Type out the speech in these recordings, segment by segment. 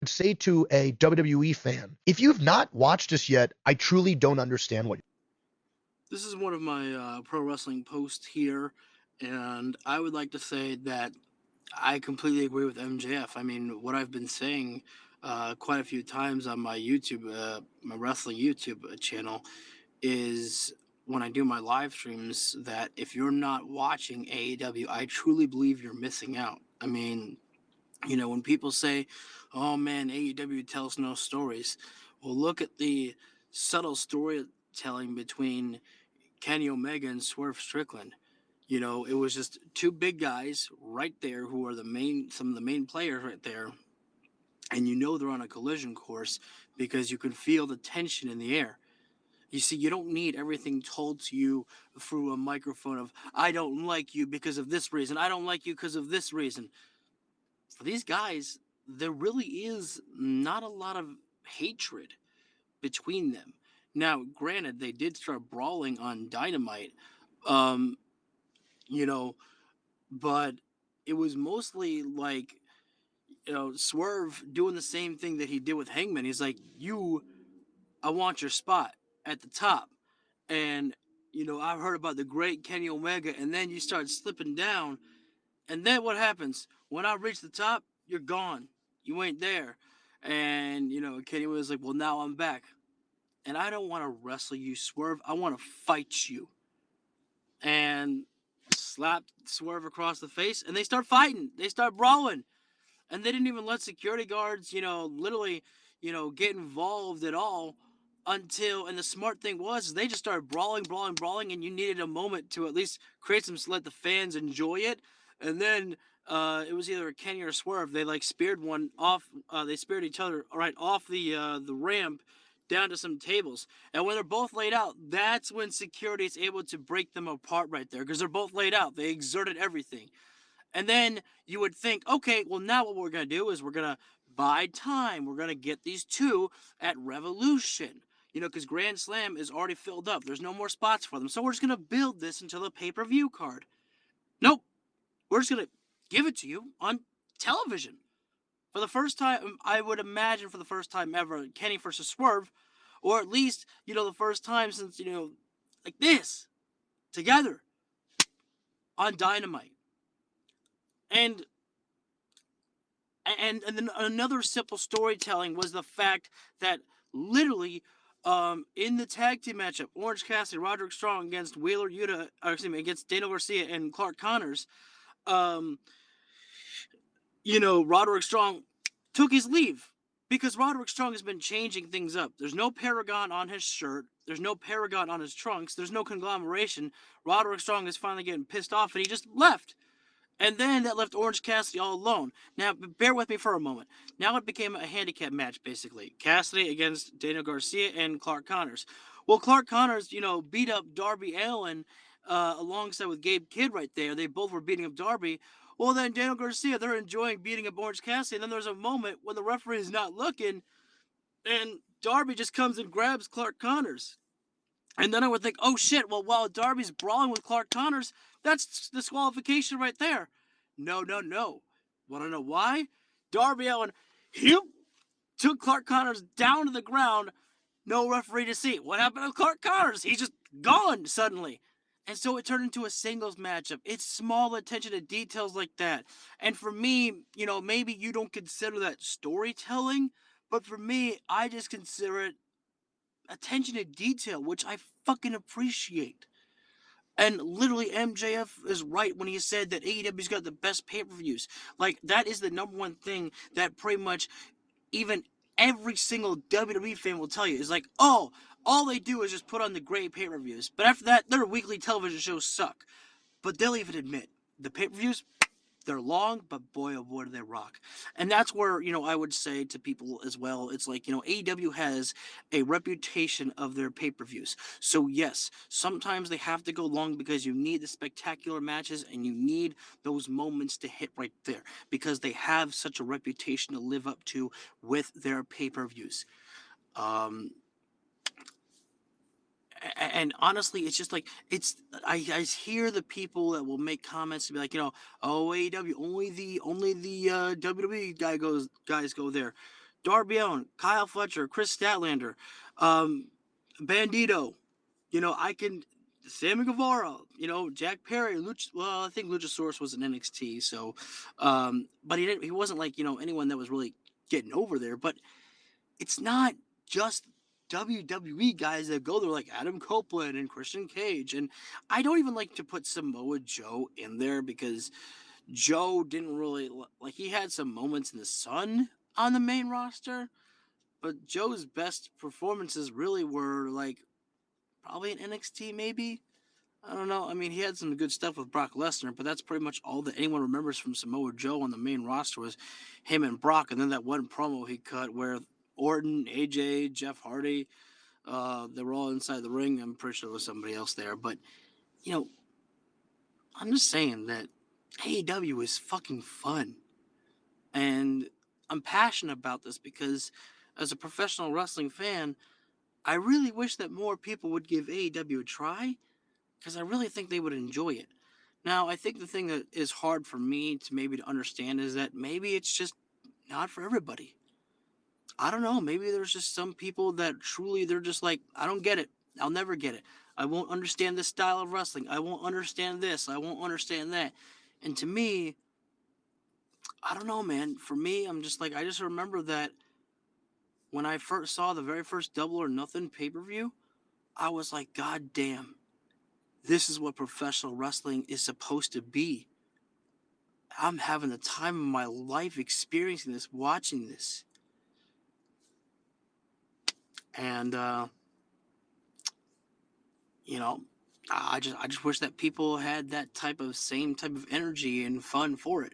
say to a WWE fan, if you've not watched this yet, I truly don't understand what. This is one of my pro wrestling posts here, and I would like to say that I completely agree with MJF. I mean, what I've been saying quite a few times on my YouTube, my wrestling YouTube channel, is when I do my live streams that if you're not watching AEW, I truly believe you're missing out. I mean, when people say, "Oh man, AEW tells no stories," well, look at the subtle storytelling between Kenny Omega and Swerve Strickland. It was just two big guys right there who are some of the main players right there, and they're on a collision course because you can feel the tension in the air. You see, you don't need everything told to you through a microphone of "I don't like you because of this reason. I don't like you because of this reason." For these guys, there really is not a lot of hatred between them. Now, granted, they did start brawling on Dynamite, um, you know, but it was mostly like, Swerve doing the same thing that he did with Hangman. He's like, I want your spot at the top. And, I've heard about the great Kenny Omega, and then you start slipping down. And then what happens? When I reach the top, you're gone. You ain't there. And, Kenny was like, well, now I'm back. And I don't want to wrestle you, Swerve. I want to fight you. And slapped Swerve across the face, and they start fighting. They start brawling. And they didn't even let security guards, literally, get involved at all until, and the smart thing was, they just started brawling, brawling, brawling, and you needed a moment to at least create some, let the fans enjoy it. And then it was either Kenny or Swerve. They like speared one off. They speared each other right off the ramp down to some tables. And when they're both laid out, that's when security is able to break them apart right there because they're both laid out. They exerted everything. And then you would think, okay, well, now what we're going to do is we're going to buy time. We're going to get these two at Revolution, because Grand Slam is already filled up. There's no more spots for them. So we're just going to build this until the pay per view card. Nope. We're just going to give it to you on television. For the first time, I would imagine for the first time ever, Kenny versus Swerve, or at least, the first time since, like this, together on Dynamite. And and then another simple storytelling was the fact that literally in the tag team matchup, Orange Cassidy, Roderick Strong against Wheeler Yuta, against Daniel Garcia and Clark Connors, um, Roderick Strong took his leave because Roderick Strong has been changing things up. There's no Paragon on his shirt. There's no Paragon on his trunks. There's no conglomeration. Roderick Strong is finally getting pissed off and he just left. And then that left Orange Cassidy all alone. Now, bear with me for a moment. Now it became a handicap match, basically. Cassidy against Daniel Garcia and Clark Connors. Well, Clark Connors, beat up Darby Allin alongside with Gabe Kidd right there. They both were beating up Darby. Well, then Daniel Garcia, they're enjoying beating up Orange Cassidy. And then there's a moment when the referee is not looking, and Darby just comes and grabs Clark Connors. And then I would think, oh shit, well, while Darby's brawling with Clark Connors, that's disqualification right there. No, no, no. Want to know why? Darby Allin, he took Clark Connors down to the ground. No referee to see. What happened to Clark Connors? He's just gone suddenly. And so it turned into a singles matchup. It's small attention to details like that. And for me, maybe you don't consider that storytelling, but for me, I just consider it attention to detail, which I fucking appreciate. And literally, MJF is right when he said that AEW's got the best pay per views. Like, that is the number one thing that pretty much even every single WWE fan will tell you is like, oh, all they do is just put on the great pay per views. But after that, their weekly television shows suck. But they'll even admit the pay per views, they're long, but boy, oh boy, do they rock. And that's where, I would say to people as well, it's like, AEW has a reputation of their pay per views. So, yes, sometimes they have to go long because you need the spectacular matches and you need those moments to hit right there because they have such a reputation to live up to with their pay per views. Um, and honestly, it's just like I hear the people that will make comments to be like, oh, AEW, only the WWE guys go there. Darby Allin, Kyle Fletcher, Chris Statlander, um, Bandito. I can Sammy Guevara, Jack Perry, well, I think Luchasaurus was an NXT, so but he wasn't like, anyone that was really getting over there, but it's not just WWE guys that go there like Adam Copeland and Christian Cage. And I don't even like to put Samoa Joe in there because Joe didn't really like he had some moments in the sun on the main roster, but Joe's best performances really were like probably in NXT maybe. I don't know. I mean, he had some good stuff with Brock Lesnar, but that's pretty much all that anyone remembers from Samoa Joe on the main roster was him and Brock, and then that one promo he cut where Orton, AJ, Jeff Hardy, they were all inside the ring. I'm pretty sure there was somebody else there, but you know, I'm just saying that AEW is fucking fun, and I'm passionate about this because as a professional wrestling fan, I really wish that more people would give AEW a try because I really think they would enjoy it. Now, I think the thing that is hard for me to maybe to understand is that maybe it's just not for everybody. I don't know. Maybe there's just some people that truly they're just like, I don't get it. I'll never get it. I won't understand this style of wrestling. I won't understand this. I won't understand that. And to me, I don't know, man. For me, I'm just like, I just remember that when I first saw the very first Double or Nothing pay per view, I was like, God damn, this is what professional wrestling is supposed to be. I'm having the time of my life experiencing this, watching this. And you know, I just wish that people had that same type of energy and fun for it.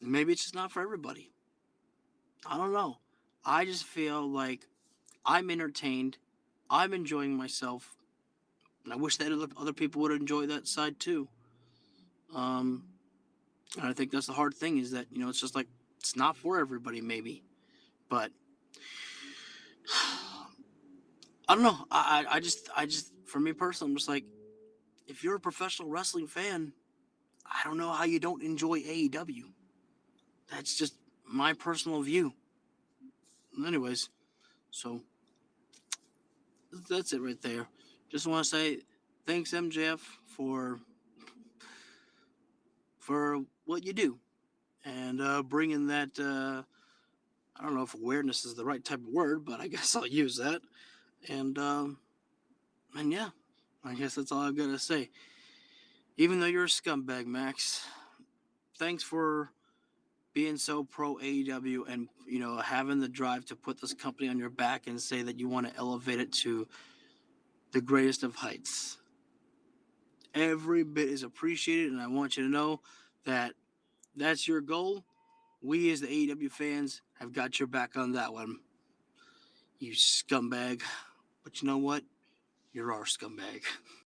And maybe it's just not for everybody. I don't know. I just feel like I'm entertained. I'm enjoying myself. And I wish that other people would enjoy that side too. Um, and I think that's the hard thing is that, it's just like, it's not for everybody maybe. But I don't know. I just, for me personally, I'm just like, if you're a professional wrestling fan, I don't know how you don't enjoy AEW. That's just my personal view. Anyways, so that's it right there. Just want to say thanks, MJF, for what you do and bringing that. I don't know if awareness is the right type of word, but I guess I'll use that. And yeah, I guess that's all I've got to say. Even though you're a scumbag, Max, thanks for being so pro AEW and having the drive to put this company on your back and say that you want to elevate it to the greatest of heights. Every bit is appreciated, and I want you to know that that's your goal. We as the AEW fans have got your back on that one, you scumbag. But you know what? You're our scumbag.